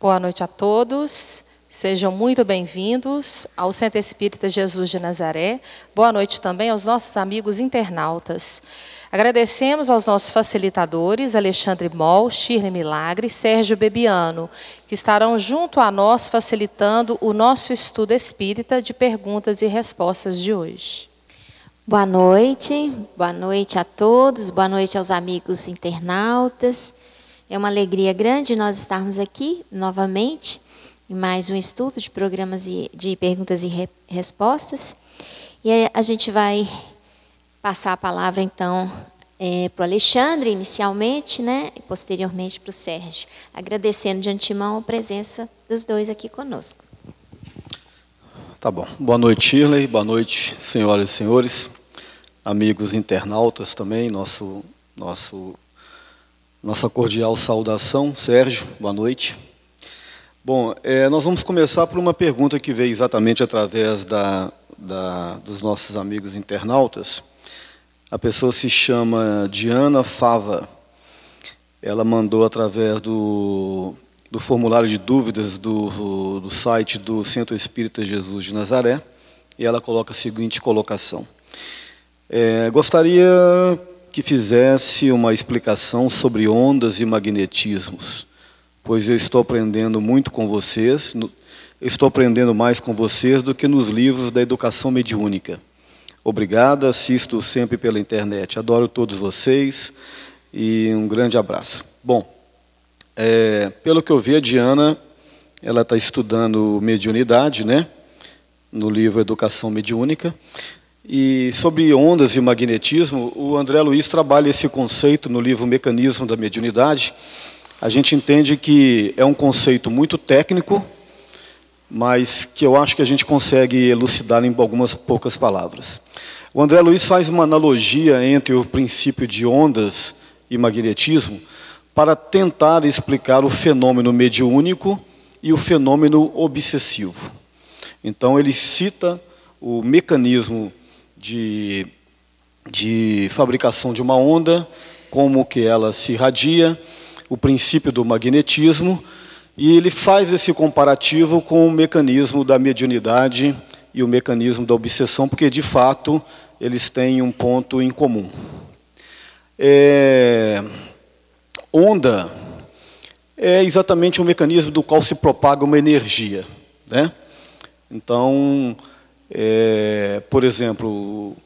Boa noite a todos. Sejam muito bem-vindos ao Centro Espírita Jesus de Nazaré. Boa noite também aos nossos amigos internautas. Agradecemos aos nossos facilitadores, Alexandre Moll, Shirley Milagre e Sérgio Bebiano, que estarão junto a nós facilitando o nosso estudo espírita de perguntas e respostas de hoje. Boa noite a todos, boa noite aos amigos internautas. É uma alegria grande nós estarmos aqui novamente em mais um estudo de programas de perguntas e respostas. E a gente vai passar a palavra então para o Alexandre inicialmente, né, e posteriormente para o Sérgio, agradecendo de antemão a presença dos dois aqui conosco. Tá bom. Boa noite, Shirley. Boa noite, senhoras e senhores, amigos internautas também, nossa cordial saudação. Sérgio, boa noite. Bom, nós vamos começar por uma pergunta que veio exatamente através dos nossos amigos internautas. A pessoa se chama Diana Fava. Ela mandou através do formulário de dúvidas do site do Centro Espírita Jesus de Nazaré, e ela coloca a seguinte colocação. Gostaria que fizesse uma explicação sobre ondas e magnetismos, pois eu estou aprendendo muito com vocês, estou aprendendo mais com vocês do que nos livros da educação mediúnica. Obrigada, assisto sempre pela internet. Adoro todos vocês e um grande abraço. Bom, pelo que eu vi, a Diana, ela está estudando mediunidade, né, no livro Educação Mediúnica. E sobre ondas e magnetismo, o André Luiz trabalha esse conceito no livro Mecanismo da Mediunidade. A gente entende que é um conceito muito técnico, mas que eu acho que a gente consegue elucidar em algumas poucas palavras. O André Luiz faz uma analogia entre o princípio de ondas e magnetismo para tentar explicar o fenômeno mediúnico e o fenômeno obsessivo. Então, ele cita o mecanismo de fabricação de uma onda, como que ela se irradia, o princípio do magnetismo, e ele faz esse comparativo com o mecanismo da mediunidade e o mecanismo da obsessão, porque, de fato, eles têm um ponto em comum. Onda é exatamente um mecanismo do qual se propaga uma energia, né? Então, por exemplo,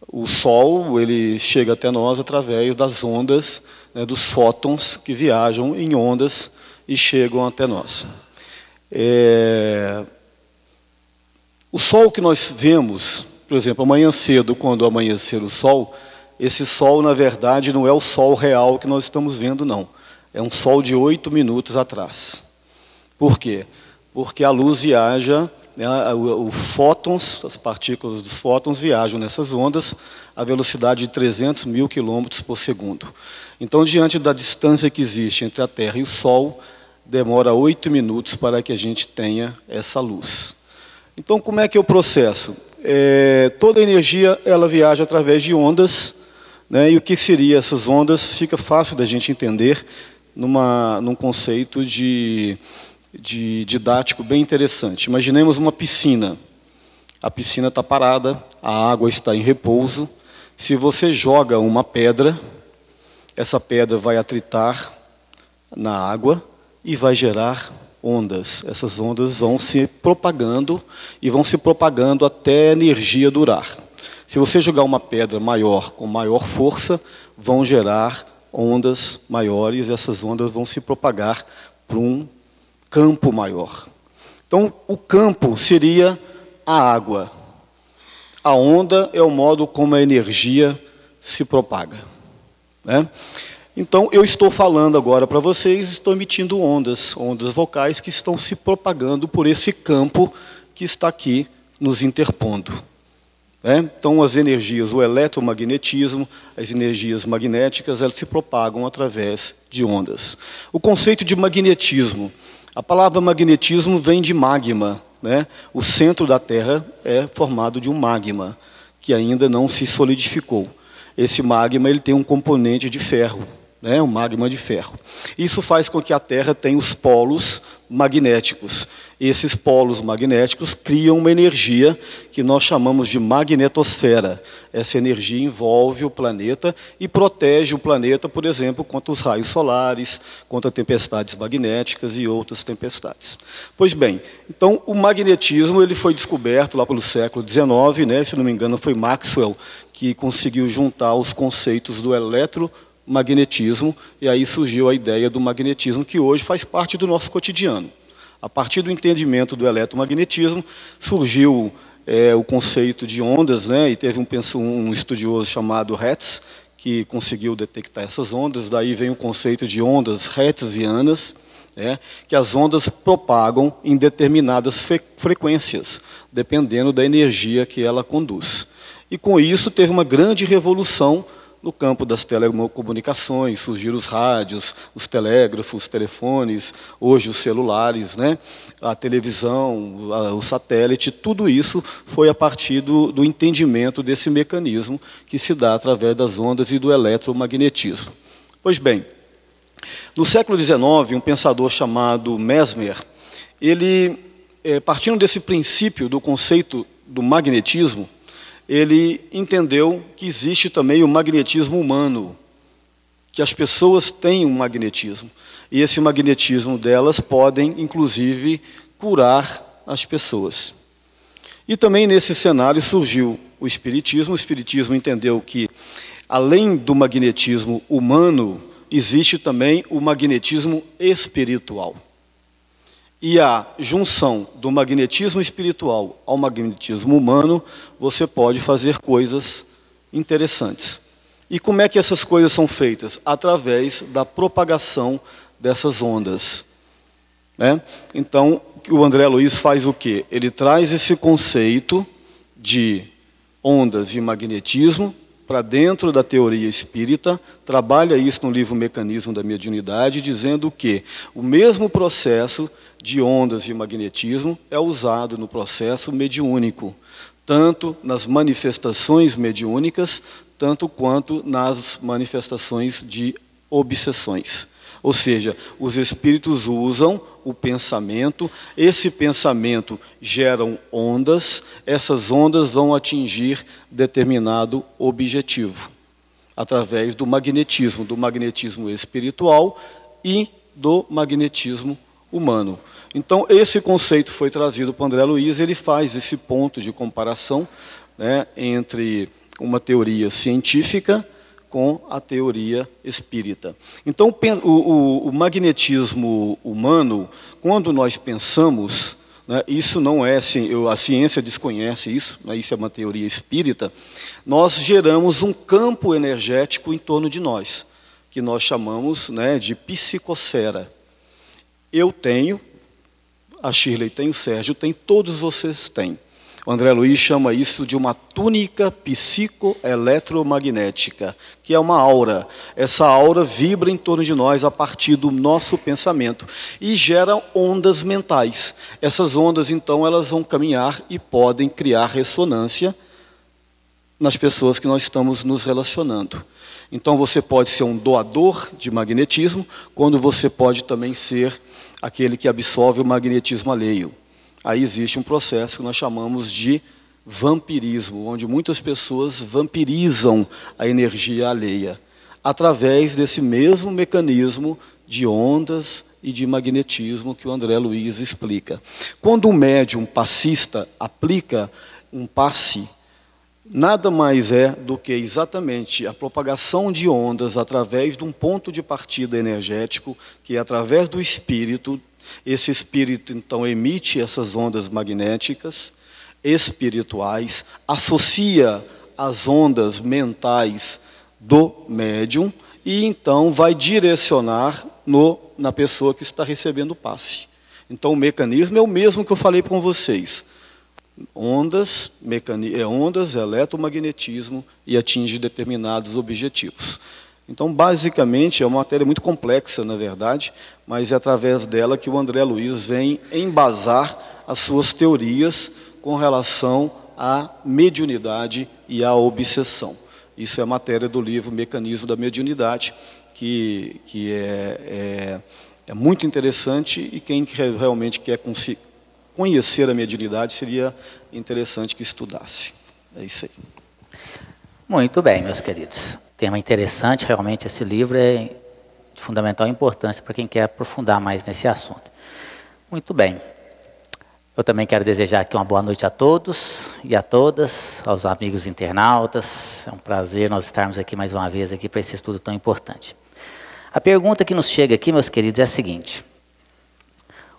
o Sol, ele chega até nós através das ondas, né, dos fótons que viajam em ondas e chegam até nós. O Sol que nós vemos, por exemplo, amanhã cedo, quando amanhecer o Sol, esse Sol, na verdade, não é o Sol real que nós estamos vendo, não. É um Sol de 8 minutos atrás. Por quê? Porque a luz viaja, as partículas dos fótons viajam nessas ondas a velocidade de 300 mil quilômetros por segundo. Então, diante da distância que existe entre a Terra e o Sol, demora 8 minutos para que a gente tenha essa luz. Então, como é que é o processo? Toda a energia ela viaja através de ondas, né, e o que seriam essas ondas fica fácil da gente entender num conceito didático bem interessante. Imaginemos uma piscina. A piscina está parada, a água está em repouso. Se você joga uma pedra, essa pedra vai atritar na água e vai gerar ondas. Essas ondas vão se propagando e vão se propagando até a energia durar. Se você jogar uma pedra maior, com maior força, vão gerar ondas maiores, e essas ondas vão se propagar para um campo maior. Então, o campo seria a água. A onda é o modo como a energia se propaga, né? Então, eu estou falando agora para vocês, estou emitindo ondas vocais que estão se propagando por esse campo que está aqui nos interpondo, né? Então, as energias, o eletromagnetismo, as energias magnéticas, elas se propagam através de ondas. O conceito de magnetismo. A palavra magnetismo vem de magma, né? O centro da Terra é formado de um magma, que ainda não se solidificou. Esse magma ele tem um componente de ferro, né, um magma de ferro. Isso faz com que a Terra tenha os polos magnéticos. Esses polos magnéticos criam uma energia que nós chamamos de magnetosfera. Essa energia envolve o planeta e protege o planeta, por exemplo, contra os raios solares, contra tempestades magnéticas e outras tempestades. Pois bem, então o magnetismo ele foi descoberto lá pelo século XIX, né, se não me engano foi Maxwell que conseguiu juntar os conceitos do eletromagnetismo, e aí surgiu a ideia do magnetismo, que hoje faz parte do nosso cotidiano. A partir do entendimento do eletromagnetismo, surgiu o conceito de ondas, né, e teve um estudioso chamado Hertz, que conseguiu detectar essas ondas, daí vem o conceito de ondas hertzianas, que as ondas propagam em determinadas frequências, dependendo da energia que ela conduz. E com isso teve uma grande revolução no campo das telecomunicações, surgiram os rádios, os telégrafos, os telefones, hoje os celulares, né? A televisão, o satélite, tudo isso foi a partir do entendimento desse mecanismo que se dá através das ondas e do eletromagnetismo. Pois bem, no século XIX, um pensador chamado Mesmer, ele, partindo desse princípio do conceito do magnetismo, ele entendeu que existe também o magnetismo humano, que as pessoas têm um magnetismo, e esse magnetismo delas podem, inclusive, curar as pessoas. E também nesse cenário surgiu o Espiritismo. O Espiritismo entendeu que, além do magnetismo humano, existe também o magnetismo espiritual. E a junção do magnetismo espiritual ao magnetismo humano, você pode fazer coisas interessantes. E como é que essas coisas são feitas? Através da propagação dessas ondas, né? Então, o André Luiz faz o quê? Ele traz esse conceito de ondas e magnetismo para dentro da teoria espírita, trabalha isso no livro Mecanismo da Mediunidade, dizendo que o mesmo processo de ondas e magnetismo é usado no processo mediúnico, tanto nas manifestações mediúnicas, tanto quanto nas manifestações de obsessões. Ou seja, os espíritos usam o pensamento, esse pensamento gera ondas, essas ondas vão atingir determinado objetivo, através do magnetismo espiritual e do magnetismo humano. Então, esse conceito foi trazido para André Luiz, ele faz esse ponto de comparação, né, entre uma teoria científica com a teoria espírita. Então, o magnetismo humano, quando nós pensamos, né, isso não é assim, a ciência desconhece isso, né, isso é uma teoria espírita, nós geramos um campo energético em torno de nós, que nós chamamos, né, de psicosfera. Eu tenho, a Shirley tem, o Sérgio tem, todos vocês têm. O André Luiz chama isso de uma túnica psicoeletromagnética, que é uma aura. Essa aura vibra em torno de nós a partir do nosso pensamento e gera ondas mentais. Essas ondas, então, elas vão caminhar e podem criar ressonância nas pessoas que nós estamos nos relacionando. Então, você pode ser um doador de magnetismo, quando você pode também ser aquele que absorve o magnetismo alheio. Aí existe um processo que nós chamamos de vampirismo, onde muitas pessoas vampirizam a energia alheia, através desse mesmo mecanismo de ondas e de magnetismo que o André Luiz explica. Quando um médium passista aplica um passe, nada mais é do que exatamente a propagação de ondas através de um ponto de partida energético, que é através do espírito. Esse espírito, então, emite essas ondas magnéticas espirituais, associa as ondas mentais do médium e, então, vai direcionar na pessoa que está recebendo o passe. Então, o mecanismo é o mesmo que eu falei com vocês. Ondas, eletromagnetismo e atinge determinados objetivos. Então, basicamente, é uma matéria muito complexa, na verdade, mas é através dela que o André Luiz vem embasar as suas teorias com relação à mediunidade e à obsessão. Isso é matéria do livro Mecanismo da Mediunidade, que é muito interessante, e quem realmente quer conhecer a mediunidade seria interessante que estudasse. É isso aí. Muito bem, meus queridos. Tema interessante, realmente esse livro é de fundamental importância para quem quer aprofundar mais nesse assunto. Muito bem. Eu também quero desejar aqui uma boa noite a todos e a todas, aos amigos internautas. É um prazer nós estarmos aqui mais uma vez aqui para esse estudo tão importante. A pergunta que nos chega aqui, meus queridos, é a seguinte: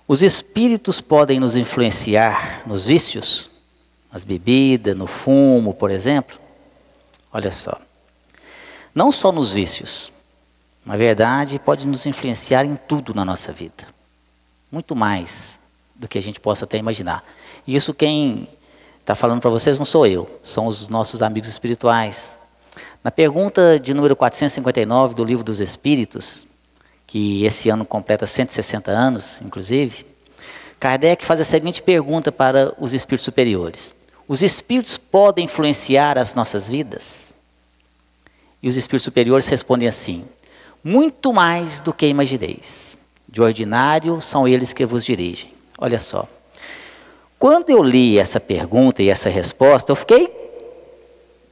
os espíritos podem nos influenciar nos vícios? Nas bebidas, no fumo, por exemplo? Olha só. Não só nos vícios. Na verdade, pode nos influenciar em tudo na nossa vida. Muito mais do que a gente possa até imaginar. E isso quem está falando para vocês não sou eu, são os nossos amigos espirituais. Na pergunta de número 459 do Livro dos Espíritos, que esse ano completa 160 anos, inclusive, Kardec faz a seguinte pergunta para os espíritos superiores: os espíritos podem influenciar as nossas vidas? E os espíritos superiores respondem assim: muito mais do que imagineis. De ordinário são eles que vos dirigem. Olha só. Quando eu li essa pergunta e essa resposta, eu fiquei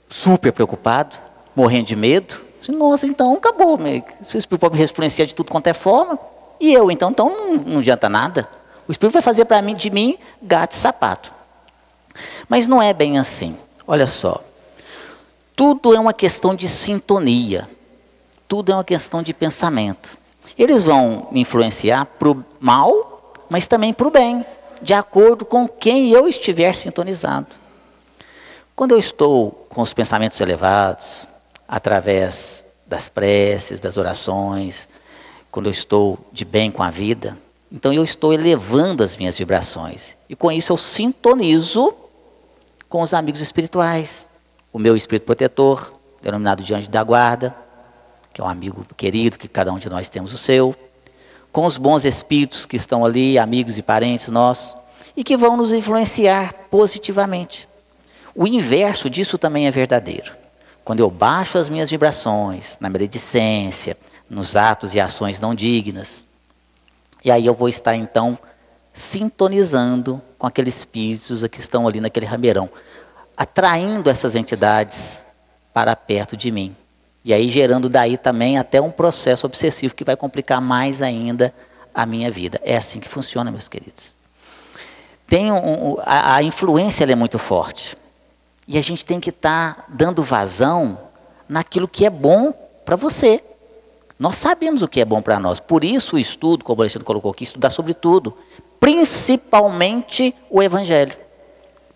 super preocupado, morrendo de medo. Nossa, então acabou. Se o Espírito pode me influenciar de tudo quanto é forma, e eu, então não adianta nada. O Espírito vai fazer para mim, de mim, gato e sapato. Mas não é bem assim. Olha só. Tudo é uma questão de sintonia. Tudo é uma questão de pensamento. Eles vão me influenciar para o mal, mas também para o bem, de acordo com quem eu estiver sintonizado. Quando eu estou com os pensamentos elevados, através das preces, das orações, quando eu estou de bem com a vida, então eu estou elevando as minhas vibrações. E com isso eu sintonizo com os amigos espirituais. O meu espírito protetor, denominado de anjo da guarda, que é um amigo querido, que cada um de nós temos o seu, com os bons espíritos que estão ali, amigos e parentes nossos, e que vão nos influenciar positivamente. O inverso disso também é verdadeiro. Quando eu baixo as minhas vibrações, na maledicência, nos atos e ações não dignas, e aí eu vou estar então sintonizando com aqueles espíritos que estão ali naquele rameirão, atraindo essas entidades para perto de mim. E aí gerando daí também até um processo obsessivo que vai complicar mais ainda a minha vida. É assim que funciona, meus queridos. A influência ela é muito forte. E a gente tem que estar dando vazão naquilo que é bom para você. Nós sabemos o que é bom para nós. Por isso o estudo, como o Alexandre colocou aqui, estudar sobre tudo. Principalmente o Evangelho.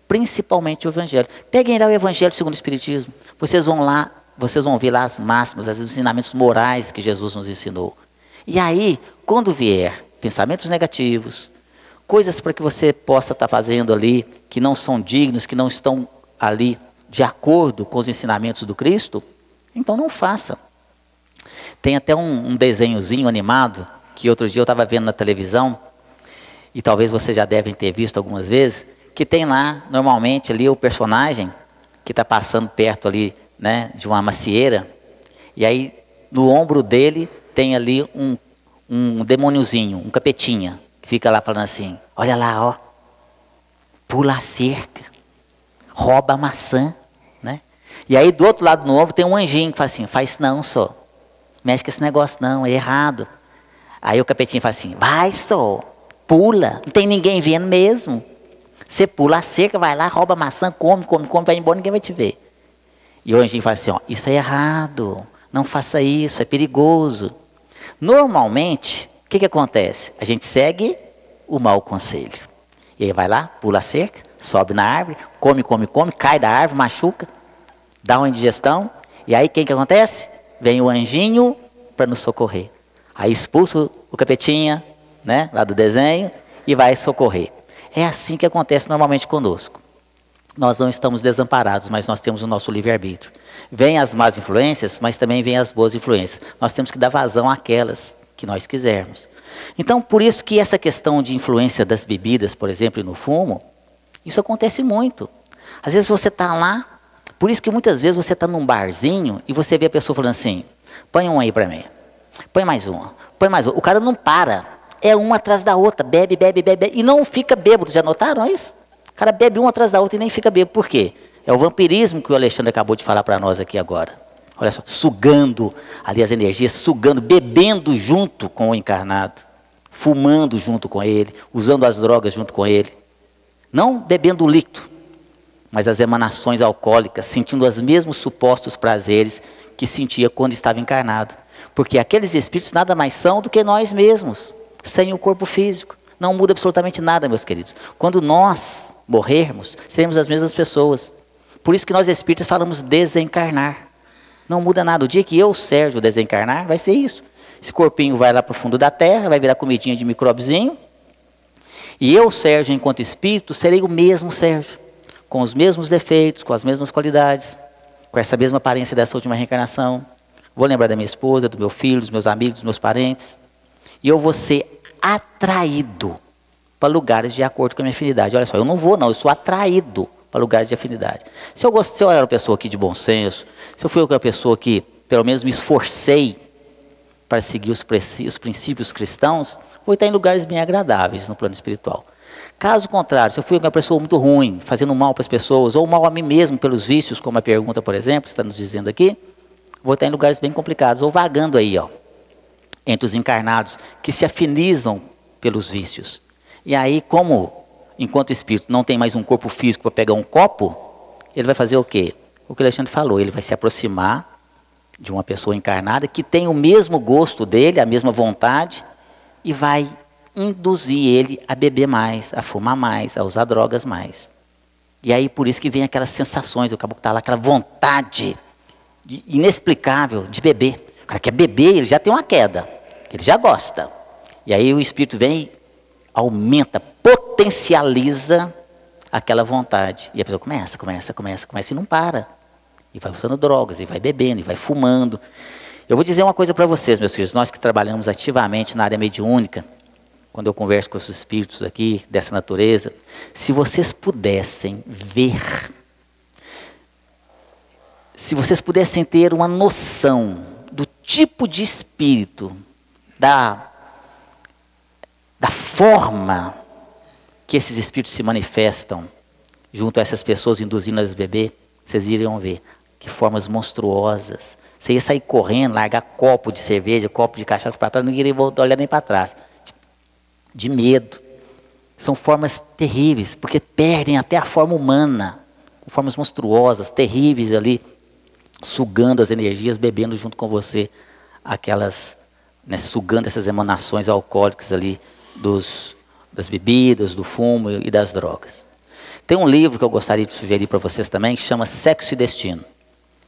Principalmente o Evangelho. Peguem lá o Evangelho segundo o Espiritismo. Vocês vão ver lá as máximas, os ensinamentos morais que Jesus nos ensinou. E aí, quando vier pensamentos negativos, coisas para que você possa estar fazendo ali, que não são dignos, que não estão ali de acordo com os ensinamentos do Cristo, então não faça. Tem até um desenhozinho animado, que outro dia eu estava vendo na televisão, e talvez vocês já devem ter visto algumas vezes, que tem lá, normalmente, ali o personagem que está passando perto ali, né, de uma macieira, e aí no ombro dele tem ali um demôniozinho, um capetinha, que fica lá falando assim: olha lá, ó, pula a cerca, rouba a maçã, né? E aí do outro lado no ombro tem um anjinho que fala assim: faz não, só, mexe com esse negócio não, é errado. Aí o capetinho fala assim: vai só, pula, não tem ninguém vendo mesmo. Você pula a cerca, vai lá, rouba a maçã, come, vai embora, ninguém vai te ver. E o anjinho fala assim: ó, isso é errado, não faça isso, é perigoso. Normalmente, o que acontece? A gente segue o mau conselho. E aí vai lá, pula a cerca, sobe na árvore, come, cai da árvore, machuca, dá uma indigestão. E aí o que acontece? Vem o anjinho para nos socorrer. Aí expulsa o capetinha, né, lá do desenho, e vai socorrer. É assim que acontece normalmente conosco. Nós não estamos desamparados, mas nós temos o nosso livre-arbítrio. Vêm as más influências, mas também vêm as boas influências. Nós temos que dar vazão àquelas que nós quisermos. Então, por isso que essa questão de influência das bebidas, por exemplo, e no fumo, isso acontece muito. Às vezes você está lá, por isso que muitas vezes você está num barzinho e você vê a pessoa falando assim: põe um aí para mim. Põe mais uma, põe mais uma. O cara não para. É uma atrás da outra, bebe, bebe, bebe, e não fica bêbado. Já notaram isso? O cara bebe uma atrás da outra e nem fica bêbado. Por quê? É o vampirismo que o Alexandre acabou de falar para nós aqui agora. Olha só, sugando ali as energias, sugando, bebendo junto com o encarnado, fumando junto com ele, usando as drogas junto com ele. Não bebendo o líquido, mas as emanações alcoólicas, sentindo os mesmos supostos prazeres que sentia quando estava encarnado. Porque aqueles espíritos nada mais são do que nós mesmos, sem o corpo físico. Não muda absolutamente nada, meus queridos. Quando nós morrermos, seremos as mesmas pessoas. Por isso que nós espíritas falamos desencarnar. Não muda nada. O dia que eu, Sérgio, desencarnar, vai ser isso. Esse corpinho vai lá para o fundo da terra, vai virar comidinha de micróbiozinho. E eu, Sérgio, enquanto espírito, serei o mesmo Sérgio. Com os mesmos defeitos, com as mesmas qualidades, com essa mesma aparência dessa última reencarnação. Vou lembrar da minha esposa, do meu filho, dos meus amigos, dos meus parentes. E eu vou ser atraído para lugares de acordo com a minha afinidade. Olha só, eu não vou não, eu sou atraído para lugares de afinidade. Se eu era uma pessoa aqui de bom senso, se eu fui uma pessoa que pelo menos me esforcei para seguir os princípios cristãos, vou estar em lugares bem agradáveis no plano espiritual. Caso contrário, se eu fui uma pessoa muito ruim, fazendo mal para as pessoas, ou mal a mim mesmo pelos vícios, como a pergunta, por exemplo, está nos dizendo aqui, vou estar em lugares bem complicados, ou vagando aí, ó, entre os encarnados que se afinizam pelos vícios. E aí, como, enquanto espírito, não tem mais um corpo físico para pegar um copo, ele vai fazer o quê? O que o Alexandre falou, ele vai se aproximar de uma pessoa encarnada que tem o mesmo gosto dele, a mesma vontade, e vai induzir ele a beber mais, a fumar mais, a usar drogas mais. E aí, por isso que vem aquelas sensações, o caboclo está lá, aquela vontade inexplicável de beber. O cara quer beber, ele já tem uma queda, ele já gosta. E aí o espírito vem, aumenta, potencializa aquela vontade. E a pessoa começa e não para. E vai usando drogas, e vai bebendo, e vai fumando. Eu vou dizer uma coisa para vocês, meus queridos, nós que trabalhamos ativamente na área mediúnica, quando eu converso com os espíritos aqui, dessa natureza, se vocês pudessem ver, se vocês pudessem ter uma noção do tipo de espírito, da forma que esses espíritos se manifestam junto a essas pessoas, induzindo-as a beber, vocês iriam ver que formas monstruosas. Você ia sair correndo, largar copo de cerveja, copo de cachaça para trás, não iria olhar nem para trás. De medo. São formas terríveis, porque perdem até a forma humana. Formas monstruosas, terríveis ali, sugando as energias, bebendo junto com você aquelas, né, sugando essas emanações alcoólicas ali das bebidas, do fumo e das drogas. Tem um livro que eu gostaria de sugerir para vocês também, que chama Sexo e Destino.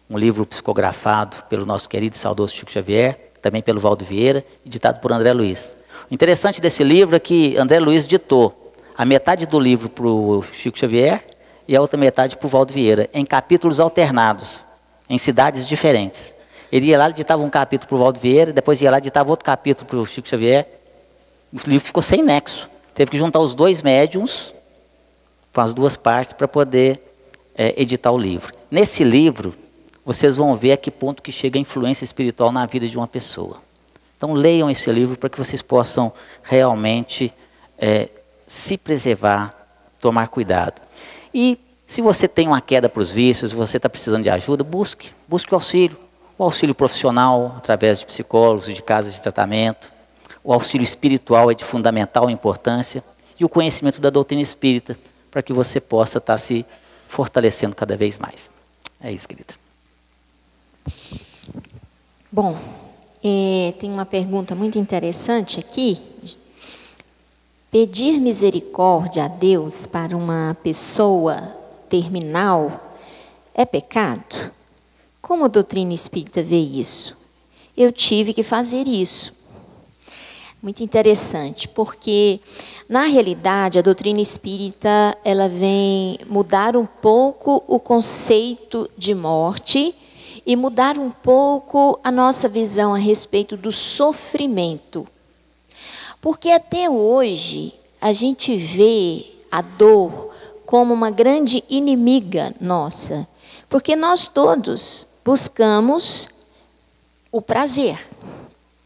Um livro psicografado pelo nosso querido e saudoso Chico Xavier, também pelo Valdo Vieira, e ditado por André Luiz. O interessante desse livro é que André Luiz ditou a metade do livro para o Chico Xavier e a outra metade para o Valdo Vieira, em capítulos alternados, em cidades diferentes. Ele ia lá e ditava um capítulo para o Valdo Vieira, depois ia lá e ditava outro capítulo para o Chico Xavier. O livro ficou sem nexo. Teve que juntar os dois médiuns com as duas partes para poder editar o livro. Nesse livro, vocês vão ver a que ponto que chega a influência espiritual na vida de uma pessoa. Então leiam esse livro para que vocês possam realmente se preservar, tomar cuidado. E se você tem uma queda para os vícios, se você está precisando de ajuda, busque o auxílio. O auxílio profissional, através de psicólogos, de casas de tratamento. O auxílio espiritual é de fundamental importância. E o conhecimento da doutrina espírita, para que você possa estar se fortalecendo cada vez mais. É isso, querida. Bom, tem uma pergunta muito interessante aqui. Pedir misericórdia a Deus para uma pessoa terminal é pecado? Como a doutrina espírita vê isso? Eu tive que fazer isso. Muito interessante, porque, na realidade, a doutrina espírita ela vem mudar um pouco o conceito de morte e mudar um pouco a nossa visão a respeito do sofrimento. Porque até hoje a gente vê a dor como uma grande inimiga nossa. Porque nós todos buscamos o prazer.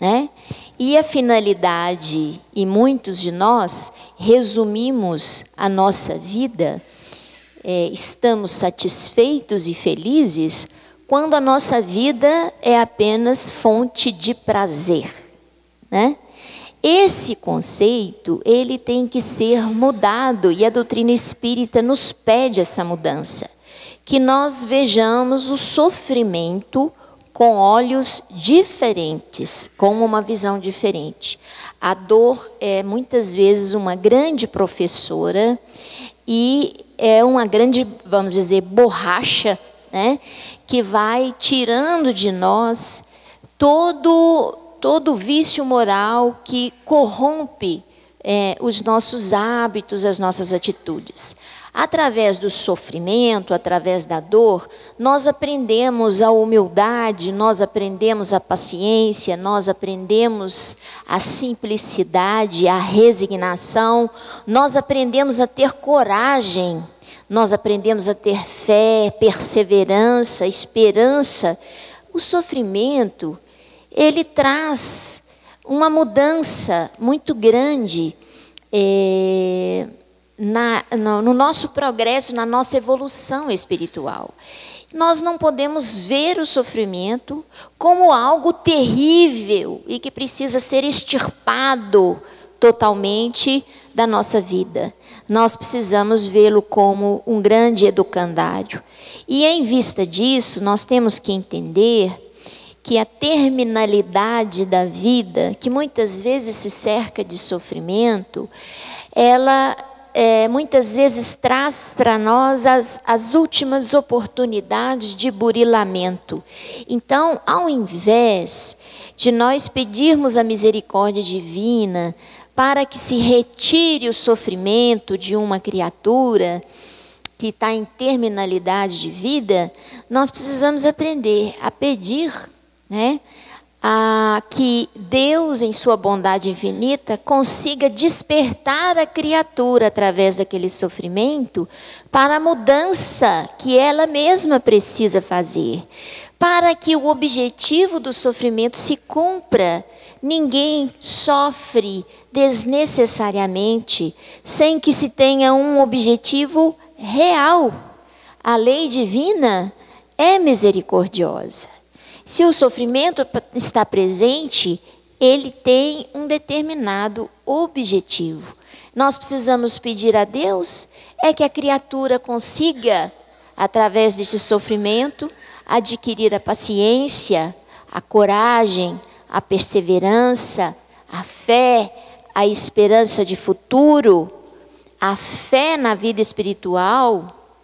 né? E a finalidade, e muitos de nós resumimos a nossa vida, estamos satisfeitos e felizes quando a nossa vida é apenas fonte de prazer, né? Esse conceito, ele tem que ser mudado, e a doutrina espírita nos pede essa mudança, que nós vejamos o sofrimento com olhos diferentes, com uma visão diferente. A dor é muitas vezes uma grande professora e é uma grande, vamos dizer, borracha, né, que vai tirando de nós todo vício moral que corrompe os nossos hábitos, as nossas atitudes. Através do sofrimento, através da dor, nós aprendemos a humildade, nós aprendemos a paciência, nós aprendemos a simplicidade, a resignação, nós aprendemos a ter coragem, nós aprendemos a ter fé, perseverança, esperança. O sofrimento, ele traz uma mudança muito grande no nosso progresso, na nossa evolução espiritual. Nós não podemos ver o sofrimento como algo terrível e que precisa ser extirpado totalmente da nossa vida. Nós precisamos vê-lo como um grande educandário. E em vista disso, nós temos que entender que a terminalidade da vida, que muitas vezes se cerca de sofrimento, ela muitas vezes traz para nós as últimas oportunidades de burilamento. Então, ao invés de nós pedirmos a misericórdia divina para que se retire o sofrimento de uma criatura que está em terminalidade de vida, nós precisamos aprender a pedir, né, a que Deus, em sua bondade infinita, consiga despertar a criatura através daquele sofrimento para a mudança que ela mesma precisa fazer, para que o objetivo do sofrimento se cumpra. Ninguém sofre desnecessariamente sem que se tenha um objetivo real. A lei divina é misericordiosa. Se o sofrimento está presente, ele tem um determinado objetivo. Nós precisamos pedir a Deus que a criatura consiga, através desse sofrimento, adquirir a paciência, a coragem, a perseverança, a fé, a esperança de futuro, a fé na vida espiritual,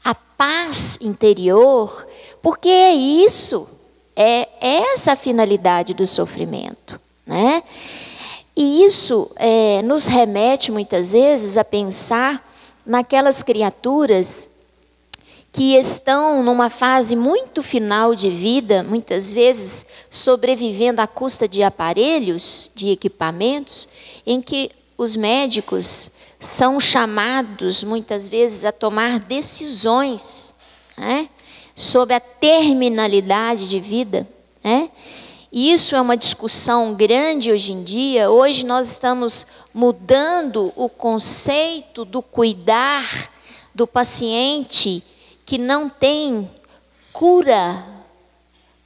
a paz interior, porque é isso. É essa a finalidade do sofrimento, né? E isso nos remete muitas vezes a pensar naquelas criaturas que estão numa fase muito final de vida, muitas vezes sobrevivendo à custa de aparelhos, de equipamentos, em que os médicos são chamados muitas vezes a tomar decisões, né, sobre a terminalidade de vida, né? E isso é uma discussão grande hoje em dia. Hoje nós estamos mudando o conceito do cuidar do paciente que não tem cura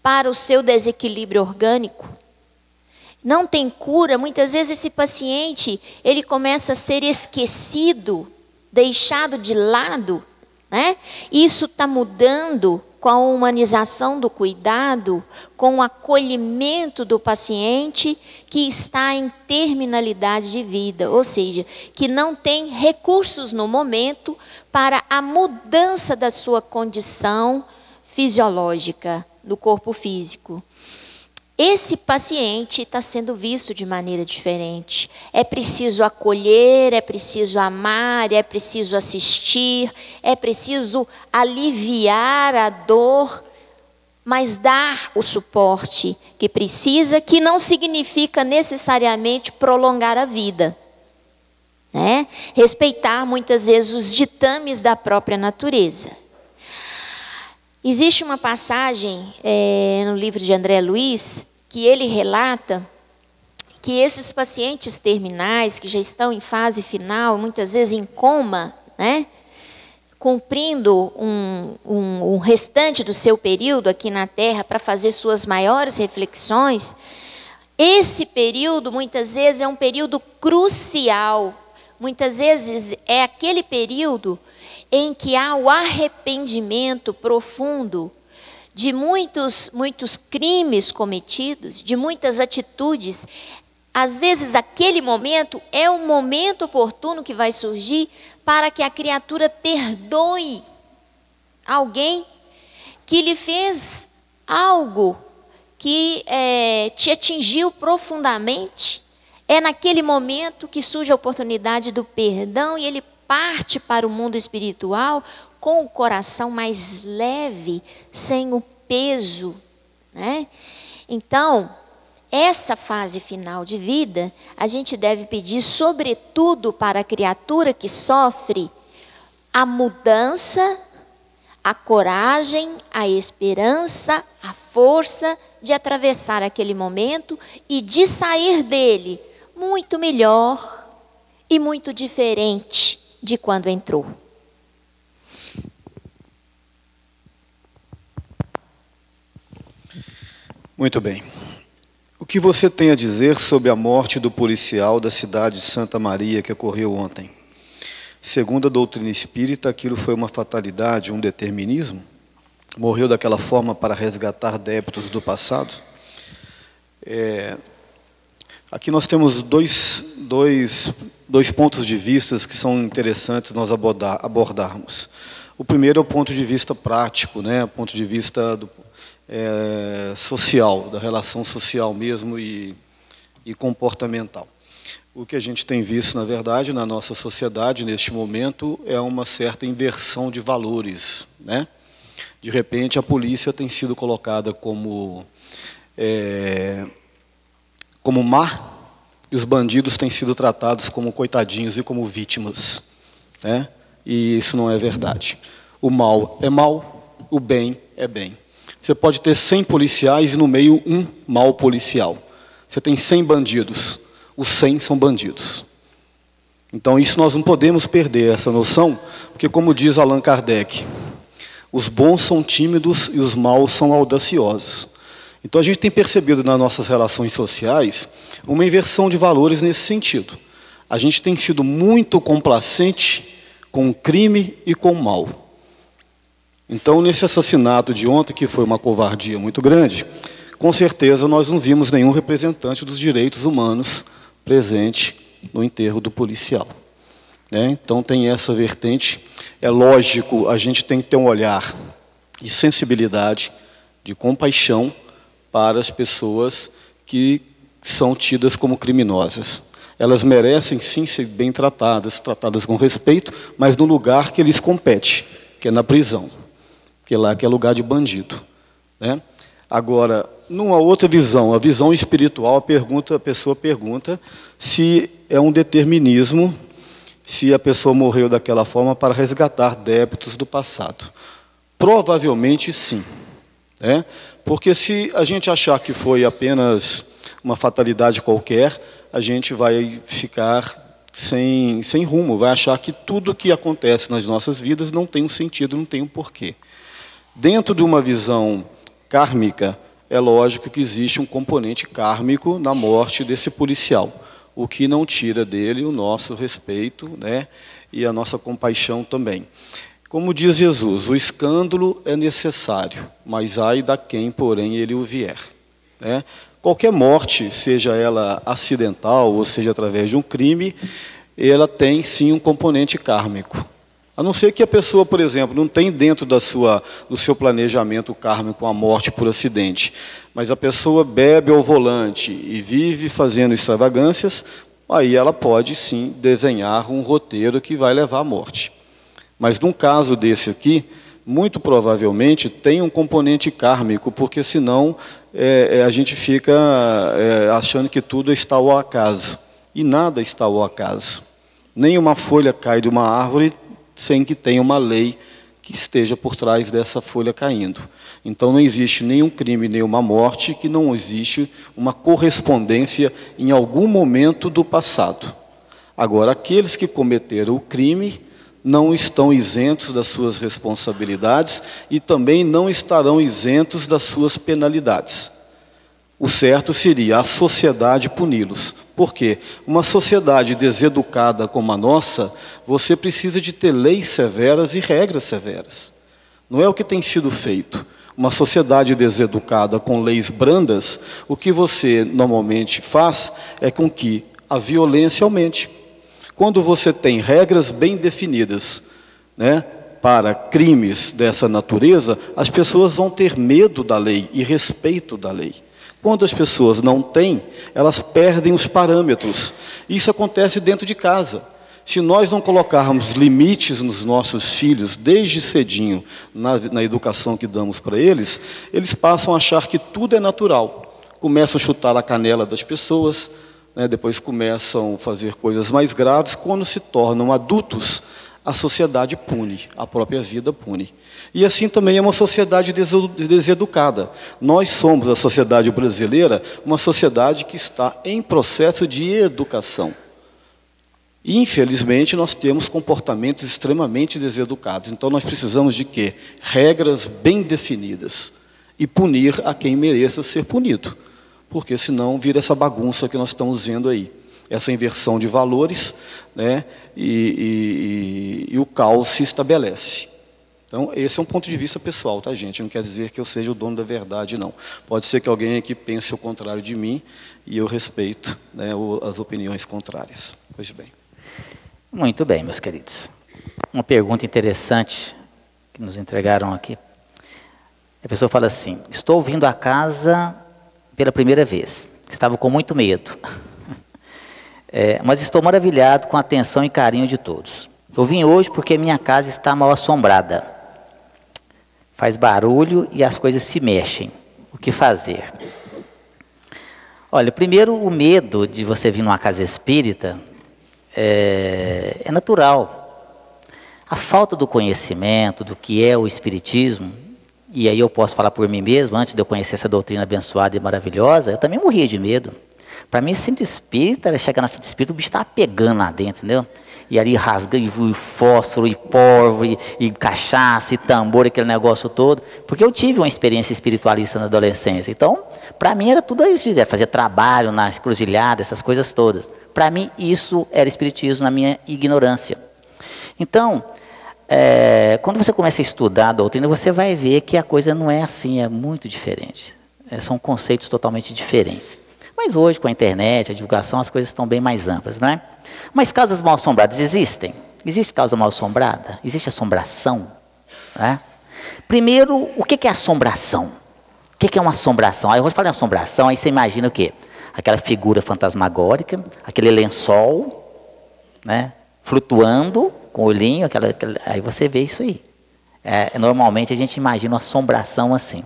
para o seu desequilíbrio orgânico. Não tem cura. Muitas vezes esse paciente, ele começa a ser esquecido, deixado de lado, né? Isso está mudando com a humanização do cuidado, com o acolhimento do paciente que está em terminalidade de vida, ou seja, que não tem recursos no momento para a mudança da sua condição fisiológica, do corpo físico. Esse paciente está sendo visto de maneira diferente. É preciso acolher, é preciso amar, é preciso assistir, é preciso aliviar a dor, mas dar o suporte que precisa, que não significa necessariamente prolongar a vida, né? Respeitar muitas vezes os ditames da própria natureza. Existe uma passagem no livro de André Luiz que ele relata que esses pacientes terminais, que já estão em fase final, muitas vezes em coma, né, cumprindo um restante do seu período aqui na Terra para fazer suas maiores reflexões, esse período, muitas vezes, é um período crucial. Muitas vezes é aquele período em que há o arrependimento profundo de muitos crimes cometidos, de muitas atitudes. Às vezes, aquele momento é o momento oportuno que vai surgir para que a criatura perdoe alguém que lhe fez algo que te atingiu profundamente. É naquele momento que surge a oportunidade do perdão e ele parte para o mundo espiritual com o coração mais leve, sem o peso, né? Então, essa fase final de vida, a gente deve pedir, sobretudo para a criatura que sofre, a mudança, a coragem, a esperança, a força de atravessar aquele momento e de sair dele muito melhor e muito diferente de quando entrou. Muito bem. O que você tem a dizer sobre a morte do policial da cidade de Santa Maria que ocorreu ontem? Segundo a doutrina espírita, aquilo foi uma fatalidade, um determinismo? Morreu daquela forma para resgatar débitos do passado? Aqui nós temos dois pontos de vista que são interessantes nós abordarmos. O primeiro é o ponto de vista prático, né? O ponto de vista social, da relação social mesmo e comportamental. O que a gente tem visto, na verdade, na nossa sociedade, neste momento, é uma certa inversão de valores, né? De repente, a polícia tem sido colocada como má, e os bandidos têm sido tratados como coitadinhos e como vítimas, né? E isso não é verdade. O mal é mal, o bem é bem. Você pode ter 100 policiais e no meio um mau policial. Você tem 100 bandidos, os 100 são bandidos. Então isso nós não podemos perder essa noção, porque como diz Allan Kardec, os bons são tímidos e os maus são audaciosos. Então a gente tem percebido nas nossas relações sociais uma inversão de valores nesse sentido. A gente tem sido muito complacente com o crime e com o mal. Então, nesse assassinato de ontem, que foi uma covardia muito grande, com certeza nós não vimos nenhum representante dos direitos humanos presente no enterro do policial, né? Então, tem essa vertente. É lógico, a gente tem que ter um olhar de sensibilidade, de compaixão para as pessoas que são tidas como criminosas. Elas merecem, sim, ser bem tratadas com respeito, mas no lugar que lhes compete, que é na prisão. Que lá que é lugar de bandido, né? Agora, numa outra visão, a visão espiritual, a pessoa pergunta se é um determinismo, se a pessoa morreu daquela forma para resgatar débitos do passado. Provavelmente sim, né? Porque se a gente achar que foi apenas uma fatalidade qualquer, a gente vai ficar sem rumo, vai achar que tudo que acontece nas nossas vidas não tem um sentido, não tem um porquê. Dentro de uma visão kármica, é lógico que existe um componente kármico na morte desse policial, o que não tira dele o nosso respeito, né, e a nossa compaixão também. Como diz Jesus, o escândalo é necessário, mas ai da quem, porém, ele o vier, né? Qualquer morte, seja ela acidental ou seja através de um crime, ela tem sim um componente kármico. A não ser que a pessoa, por exemplo, não tem dentro do seu planejamento kármico a morte por acidente, mas a pessoa bebe ao volante e vive fazendo extravagâncias, aí ela pode sim desenhar um roteiro que vai levar à morte. Mas num caso desse aqui, muito provavelmente tem um componente kármico, porque senão a gente fica achando que tudo está ao acaso. E nada está ao acaso. Nem uma folha cai de uma árvore sem que tenha uma lei que esteja por trás dessa folha caindo. Então não existe nenhum crime, nenhuma morte, que não existe uma correspondência em algum momento do passado. Agora, aqueles que cometeram o crime não estão isentos das suas responsabilidades e também não estarão isentos das suas penalidades. O certo seria a sociedade puni-los. Por quê? Uma sociedade deseducada como a nossa, você precisa de ter leis severas e regras severas. Não é o que tem sido feito. Uma sociedade deseducada com leis brandas, o que você normalmente faz é com que a violência aumente. Quando você tem regras bem definidas, né, para crimes dessa natureza, as pessoas vão ter medo da lei e respeito da lei. Quando as pessoas não têm, elas perdem os parâmetros. Isso acontece dentro de casa. Se nós não colocarmos limites nos nossos filhos, desde cedinho, na educação que damos para eles, eles passam a achar que tudo é natural. Começam a chutar a canela das pessoas, né, depois começam a fazer coisas mais graves. Quando se tornam adultos, a sociedade pune, a própria vida pune. E assim também é uma sociedade deseducada. Nós somos, a sociedade brasileira, uma sociedade que está em processo de educação. E, infelizmente, nós temos comportamentos extremamente deseducados. Então, nós precisamos de quê? Regras bem definidas. E punir a quem mereça ser punido. Porque senão vira essa bagunça que nós estamos vendo aí. Essa inversão de valores, né, e o caos se estabelece. Então, esse é um ponto de vista pessoal, tá, gente? Não quer dizer que eu seja o dono da verdade, não. Pode ser que alguém aqui pense o contrário de mim, e eu respeito, né, as opiniões contrárias. Pois bem. Muito bem, meus queridos. Uma pergunta interessante que nos entregaram aqui. A pessoa fala assim: estou vindo à casa pela primeira vez. Estava com muito medo. Mas estou maravilhado com a atenção e carinho de todos. Eu vim hoje porque minha casa está mal assombrada. Faz barulho e as coisas se mexem. O que fazer? Olha, primeiro, o medo de você vir numa casa espírita é natural. A falta do conhecimento do que é o espiritismo, e aí eu posso falar por mim mesmo, antes de eu conhecer essa doutrina abençoada e maravilhosa, eu também morria de medo. Para mim, centro espírita, chegar na centro espírita, o bicho estava pegando lá dentro, entendeu? E ali rasgando, e fósforo, e porvo, e cachaça, e tambor, aquele negócio todo. Porque eu tive uma experiência espiritualista na adolescência. Então, para mim era tudo isso, fazer trabalho na encruzilhada, essas coisas todas. Para mim, isso era espiritismo na minha ignorância. Então, quando você começa a estudar a doutrina, você vai ver que a coisa não é assim, é muito diferente. São conceitos totalmente diferentes. Mas hoje, com a internet, a divulgação, as coisas estão bem mais amplas, né? Mas casas mal assombradas existem? Existe casa mal assombrada? Existe assombração? Né? Primeiro, o que é assombração? O que é uma assombração? Aí eu vou falar em assombração, aí você imagina o quê? Aquela figura fantasmagórica, aquele lençol, né? Flutuando, com o olhinho, aí você vê isso aí. Normalmente a gente imagina uma assombração assim.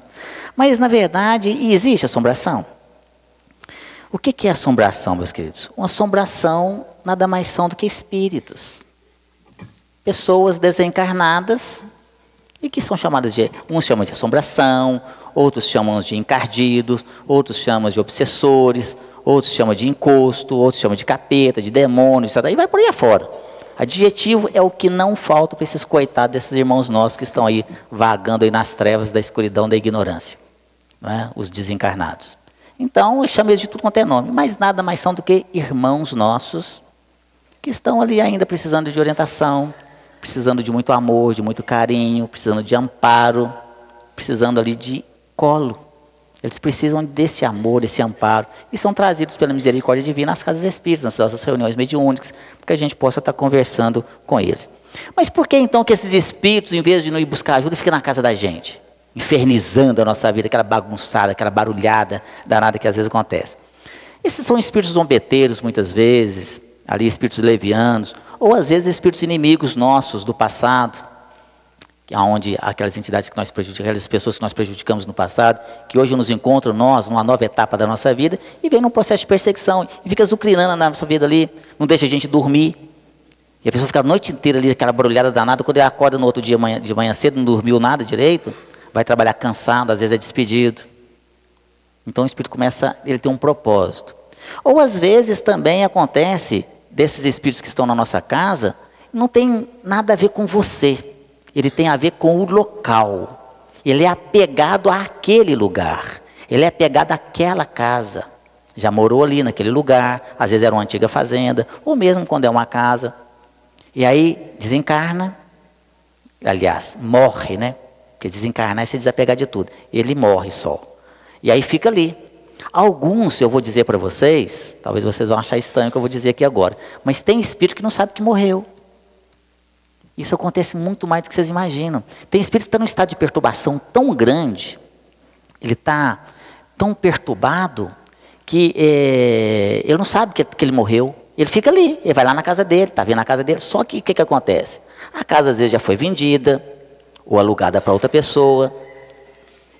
Mas, na verdade, existe assombração? O que é assombração, meus queridos? Uma assombração nada mais são do que espíritos. Pessoas desencarnadas e que são chamadas de... Uns chamam de assombração, outros chamam de encardidos, outros chamam de obsessores, outros chamam de encosto, outros chamam de capeta, de demônio, etc. E vai por aí afora. Adjetivo é o que não falta para esses coitados desses irmãos nossos que estão aí vagando aí nas trevas da escuridão da ignorância. Não é? Os desencarnados. Então, eu chamo eles de tudo quanto é nome, mas nada mais são do que irmãos nossos que estão ali ainda precisando de orientação, precisando de muito amor, de muito carinho, precisando de amparo, precisando ali de colo. Eles precisam desse amor, desse amparo, e são trazidos pela misericórdia divina às casas espíritas, nas nossas reuniões mediúnicas, para que a gente possa estar conversando com eles. Mas por que então que esses espíritos, em vez de não ir buscar ajuda, ficam na casa da gente? Infernizando a nossa vida, aquela bagunçada, aquela barulhada danada que às vezes acontece. Esses são espíritos zombeteiros, muitas vezes, ali espíritos levianos, ou às vezes espíritos inimigos nossos do passado, onde aquelas entidades que nós prejudicamos, aquelas pessoas que nós prejudicamos no passado, que hoje nos encontram nós, numa nova etapa da nossa vida, e vem num processo de perseguição, e fica azucrinando na nossa vida ali, não deixa a gente dormir, E a pessoa fica a noite inteira ali, aquela barulhada danada, quando ele acorda no outro dia de manhã cedo, não dormiu nada direito, vai trabalhar cansado, às vezes é despedido. Então o espírito começa, ele tem um propósito. Ou às vezes também acontece, desses espíritos que estão na nossa casa, não tem nada a ver com você, ele tem a ver com o local. Ele é apegado àquele lugar, ele é apegado àquela casa. Já morou ali naquele lugar, às vezes era uma antiga fazenda, ou mesmo quando é uma casa. E aí desencarna, aliás, morre, né? Porque desencarnar é se desapegar de tudo. Ele morre só. E aí fica ali. Alguns, eu vou dizer para vocês, talvez vocês vão achar estranho o que eu vou dizer aqui agora, mas tem espírito que não sabe que morreu. Isso acontece muito mais do que vocês imaginam. Tem espírito que está num estado de perturbação tão grande, ele está tão perturbado, que ele não sabe que ele morreu. Ele fica ali, ele vai lá na casa dele, está vendo a casa dele, só que o que acontece? A casa às vezes já foi vendida, ou alugada para outra pessoa,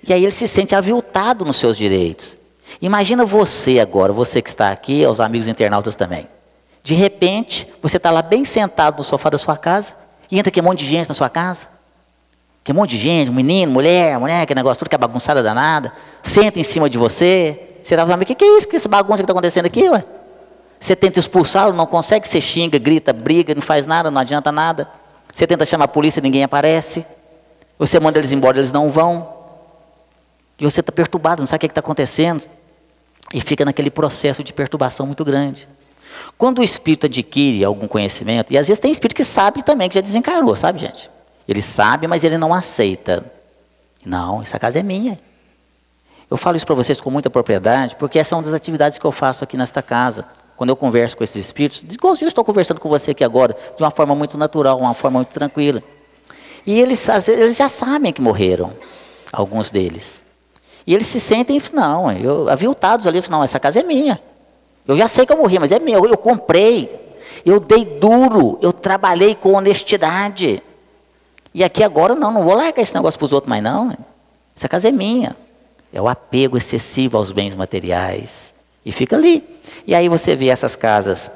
e aí ele se sente aviltado nos seus direitos. Imagina você agora, você que está aqui, aos amigos internautas também. De repente, você está lá bem sentado no sofá da sua casa, e entra aquele monte de gente na sua casa. Aquele monte de gente, menino, mulher, aquele negócio tudo que é bagunçada danada, senta em cima de você. Você está falando, o que é isso, que essa bagunça que está acontecendo aqui, ué? Você tenta expulsá-lo, não consegue, você xinga, grita, briga, não faz nada, não adianta nada. Você tenta chamar a polícia, ninguém aparece. Você manda eles embora, eles não vão. E você está perturbado, não sabe o que está acontecendo. E fica naquele processo de perturbação muito grande. Quando o espírito adquire algum conhecimento, e às vezes tem espírito que sabe também, que já desencarnou, sabe, gente? Ele sabe, mas ele não aceita. Não, essa casa é minha. Eu falo isso para vocês com muita propriedade, porque essa é uma das atividades que eu faço aqui nesta casa. Quando eu converso com esses espíritos, igualzinho eu estou conversando com você aqui agora, de uma forma muito natural, uma forma muito tranquila. E eles, às vezes, eles já sabem que morreram, alguns deles. E eles se sentem, não, aviltados ali, não, essa casa é minha. Eu já sei que eu morri, mas é meu, eu comprei, eu dei duro, eu trabalhei com honestidade. E aqui agora não vou largar esse negócio para os outros mais não. Essa casa é minha. É o apego excessivo aos bens materiais. E fica ali. E aí você vê essas casas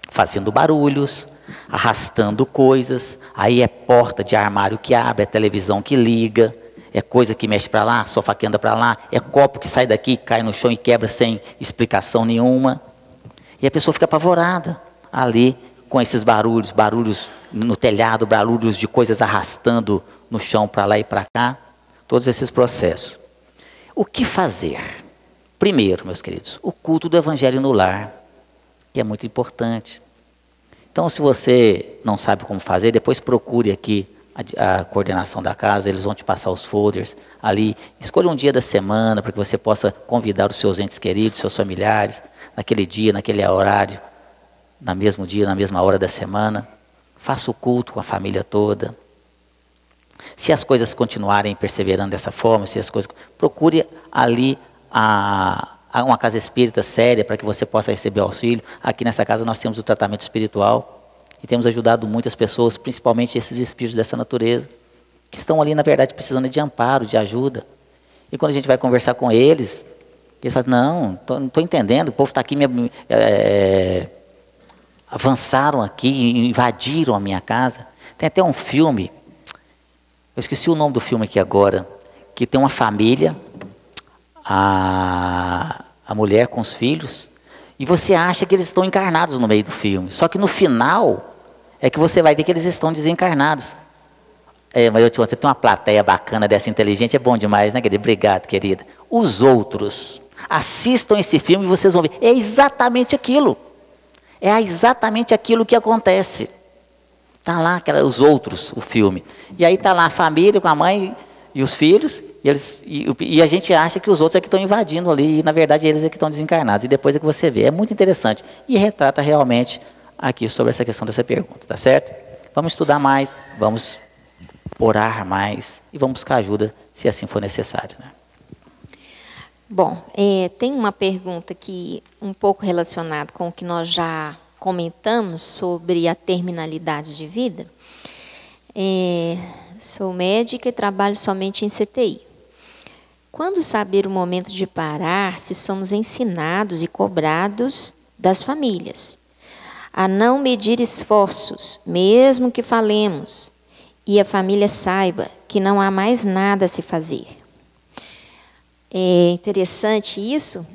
fazendo barulhos, arrastando coisas. Aí é porta de armário que abre, é televisão que liga, é coisa que mexe para lá, sofá que anda para lá, é copo que sai daqui, cai no chão e quebra sem explicação nenhuma. E a pessoa fica apavorada ali com esses barulhos no telhado, barulhos de coisas arrastando no chão para lá e para cá. Todos esses processos. O que fazer? Primeiro, meus queridos, o culto do Evangelho no lar, que é muito importante. Então, se você não sabe como fazer, depois procure aqui a coordenação da casa, eles vão te passar os folders ali. Escolha um dia da semana para que você possa convidar os seus entes queridos, seus familiares, naquele dia, naquele horário, no mesmo dia, na mesma hora da semana. Faça o culto com a família toda. Se as coisas continuarem perseverando dessa forma, procure ali uma casa espírita séria para que você possa receber auxílio. Aqui nessa casa nós temos o tratamento espiritual e temos ajudado muitas pessoas, principalmente esses espíritos dessa natureza, que estão ali, na verdade, precisando de amparo, de ajuda. E quando a gente vai conversar com eles, eles falam, não estou entendendo, o povo está aqui, avançaram aqui, invadiram a minha casa. Tem até um filme, eu esqueci o nome do filme aqui agora, que tem uma família, a mulher com os filhos, e você acha que eles estão encarnados no meio do filme. Só que no final é que você vai ver que eles estão desencarnados. Mas eu te conto, tem uma plateia bacana dessa inteligente, é bom demais, né, querida? Obrigado, querida. Os outros, assistam esse filme e vocês vão ver. É exatamente aquilo. É exatamente aquilo que acontece. Está lá os outros, o filme. E aí está lá a família com a mãe e os filhos, e a gente acha que os outros é que estão invadindo ali, e na verdade eles é que estão desencarnados. E depois é que você vê. É muito interessante. E retrata realmente aqui sobre essa questão dessa pergunta, tá certo? Vamos estudar mais, vamos orar mais e vamos buscar ajuda se assim for necessário, né? Bom, tem uma pergunta que um pouco relacionada com o que nós já comentamos sobre a terminalidade de vida. Sou médica e trabalho somente em CTI. Quando saber o momento de parar, se somos ensinados e cobrados das famílias? a não medir esforços, mesmo que falemos, e a família saiba que não há mais nada a se fazer. É interessante isso.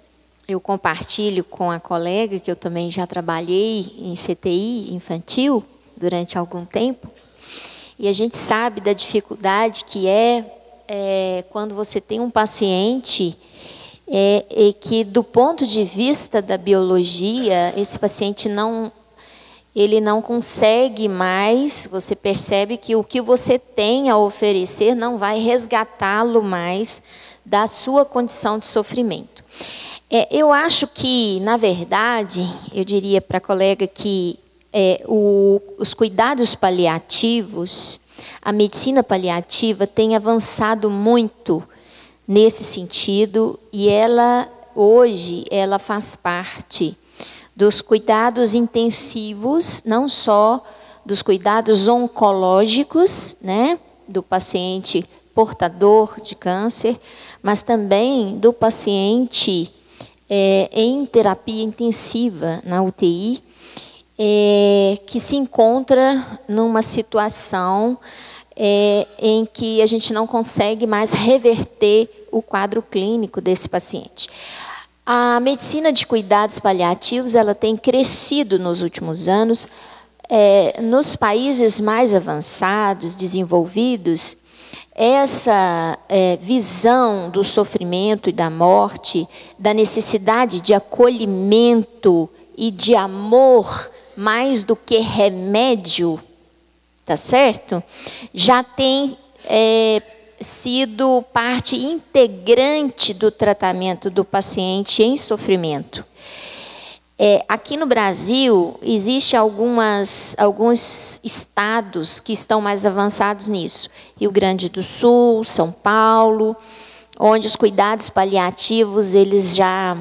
Eu compartilho com a colega, que eu também já trabalhei em CTI infantil durante algum tempo, e a gente sabe da dificuldade que é quando você tem um paciente que, do ponto de vista da biologia, esse paciente ele não consegue mais, você percebe que o que você tem a oferecer não vai resgatá-lo mais da sua condição de sofrimento. Eu acho que, na verdade, eu diria para a colega que os cuidados paliativos, a medicina paliativa tem avançado muito nesse sentido, e hoje ela faz parte dos cuidados intensivos, não só dos cuidados oncológicos, né, do paciente portador de câncer, mas também do paciente em terapia intensiva na UTI, que se encontra numa situação em que a gente não consegue mais reverter o quadro clínico desse paciente. A medicina de cuidados paliativos ela tem crescido nos últimos anos. Nos países mais avançados, desenvolvidos, essa visão do sofrimento e da morte, da necessidade de acolhimento e de amor mais do que remédio, tá certo? Já tem sido parte integrante do tratamento do paciente em sofrimento. Aqui no Brasil, existem alguns estados que estão mais avançados nisso. Rio Grande do Sul, São Paulo, onde os cuidados paliativos eles já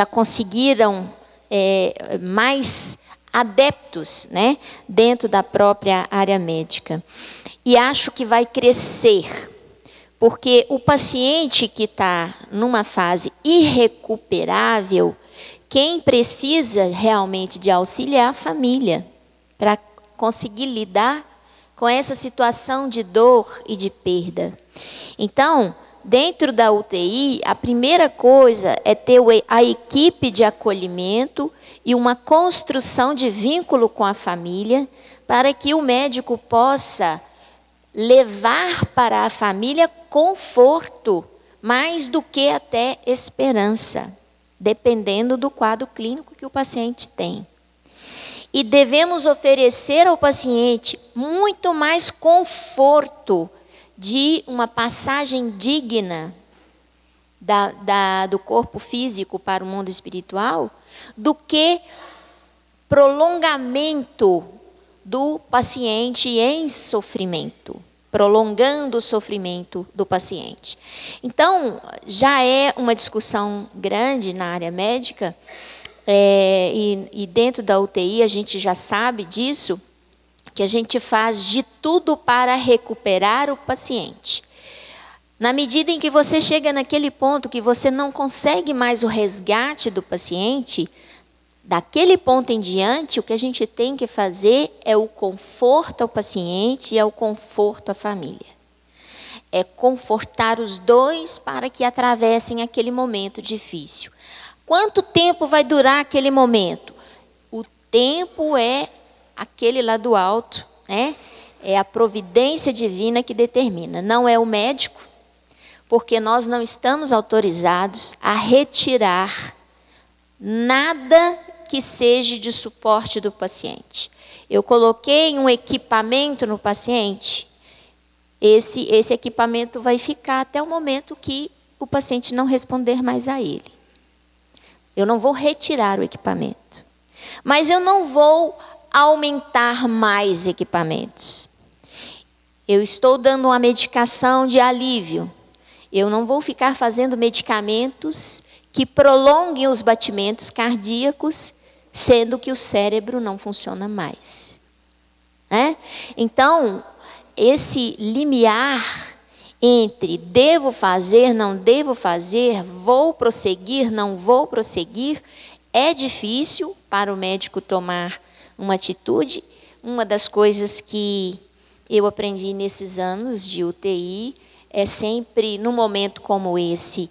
conseguiram mais adeptos, né, dentro da própria área médica. E acho que vai crescer, porque o paciente que está numa fase irrecuperável, quem precisa realmente de auxílio é a família, para conseguir lidar com essa situação de dor e de perda. Então, dentro da UTI, a primeira coisa é ter a equipe de acolhimento e uma construção de vínculo com a família, para que o médico possa levar para a família conforto, mais do que até esperança, dependendo do quadro clínico que o paciente tem. E devemos oferecer ao paciente muito mais conforto de uma passagem digna do corpo físico para o mundo espiritual, do que prolongamento do paciente em sofrimento, prolongando o sofrimento do paciente. Então, já é uma discussão grande na área médica, e dentro da UTI a gente já sabe disso, que a gente faz de tudo para recuperar o paciente. Na medida em que você chega naquele ponto que você não consegue mais o resgate do paciente, daquele ponto em diante, o que a gente tem que fazer é o conforto ao paciente e é o conforto à família. É confortar os dois para que atravessem aquele momento difícil. Quanto tempo vai durar aquele momento? O tempo é aquele lá do alto, né? É a providência divina que determina, não é o médico, porque nós não estamos autorizados a retirar nada que seja de suporte do paciente. Eu coloquei um equipamento no paciente, esse equipamento vai ficar até o momento que o paciente não responder mais a ele. Eu não vou retirar o equipamento, mas eu não vou aumentar mais equipamentos. Eu estou dando uma medicação de alívio. Eu não vou ficar fazendo medicamentos que prolonguem os batimentos cardíacos, sendo que o cérebro não funciona mais. Então, esse limiar entre devo fazer, não devo fazer, vou prosseguir, não vou prosseguir, É difícil para o médico tomar uma atitude. Uma das coisas que eu aprendi nesses anos de UTI é sempre, num momento como esse,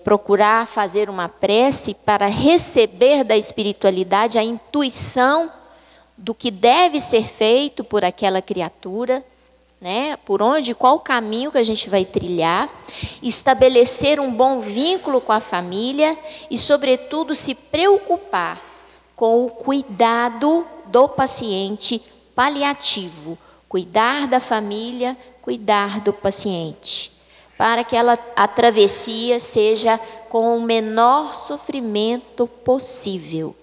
procurar fazer uma prece para receber da espiritualidade a intuição do que deve ser feito por aquela criatura, né? Por onde, qual o caminho que a gente vai trilhar, estabelecer um bom vínculo com a família e, sobretudo, se preocupar com o cuidado do paciente paliativo, cuidar da família, cuidar do paciente, para que a travessia seja com o menor sofrimento possível.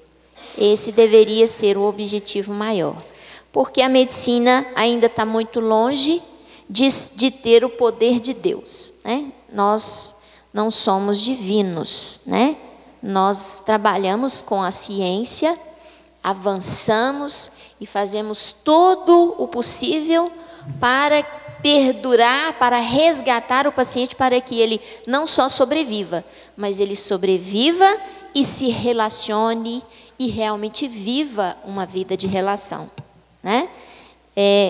Esse deveria ser o objetivo maior, porque a medicina ainda está muito longe de ter o poder de Deus, né? Nós não somos divinos, né? Nós trabalhamos com a ciência, avançamos e fazemos todo o possível para perdurar, para resgatar o paciente, para que ele não só sobreviva, mas ele sobreviva e se relacione e realmente viva uma vida de relação, né?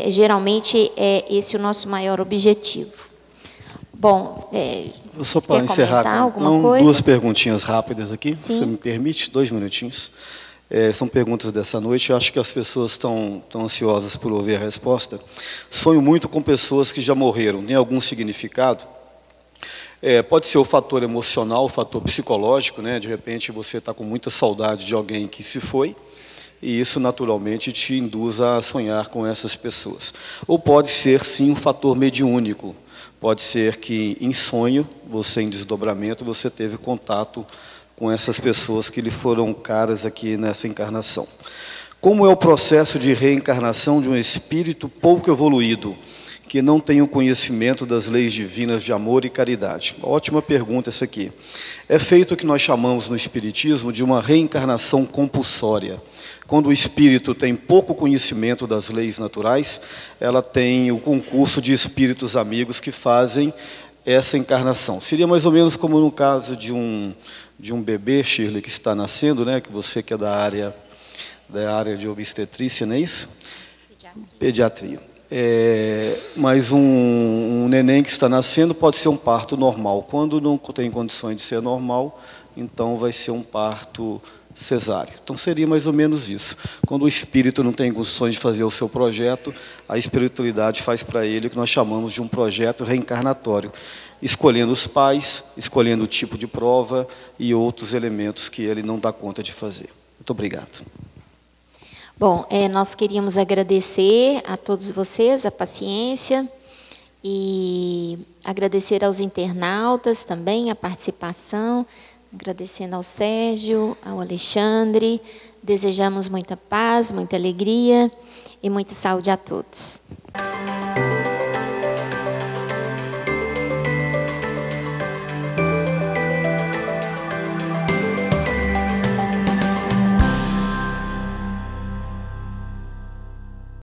Geralmente é esse o nosso maior objetivo. Bom, só para encerrar, alguma coisa? 2 perguntinhas rápidas aqui, Sim. se você me permite, 2 minutinhos. São perguntas dessa noite, eu acho que as pessoas estão ansiosas por ouvir a resposta. Sonho muito com pessoas que já morreram, tem algum significado? Pode ser o fator emocional, o fator psicológico, né? De repente você está com muita saudade de alguém que se foi, e isso naturalmente te induz a sonhar com essas pessoas. Ou pode ser, sim, um fator mediúnico. Pode ser que em sonho, você em desdobramento, você teve contato com essas pessoas que lhe foram caras aqui nessa encarnação. Como é o processo de reencarnação de um espírito pouco evoluído, que não tem o conhecimento das leis divinas de amor e caridade? Ótima pergunta essa aqui. É feito o que nós chamamos no Espiritismo de uma reencarnação compulsória. Quando o espírito tem pouco conhecimento das leis naturais, ela tem o concurso de espíritos amigos que fazem essa encarnação. Seria mais ou menos como no caso de um bebê, Shirley, que está nascendo, né? Que você que é da área de obstetrícia, não é isso? Pediatria. Mas um neném que está nascendo pode ser um parto normal. Quando não tem condições de ser normal, então vai ser um parto cesáreo. Então seria mais ou menos isso. Quando o espírito não tem condições de fazer o seu projeto, a espiritualidade faz para ele o que nós chamamos de um projeto reencarnatório, escolhendo os pais, escolhendo o tipo de prova e outros elementos que ele não dá conta de fazer. Muito obrigado. Bom, nós queríamos agradecer a todos vocês a paciência e agradecer aos internautas também a participação, agradecendo ao Sérgio, ao Alexandre. Desejamos muita paz, muita alegria e muita saúde a todos.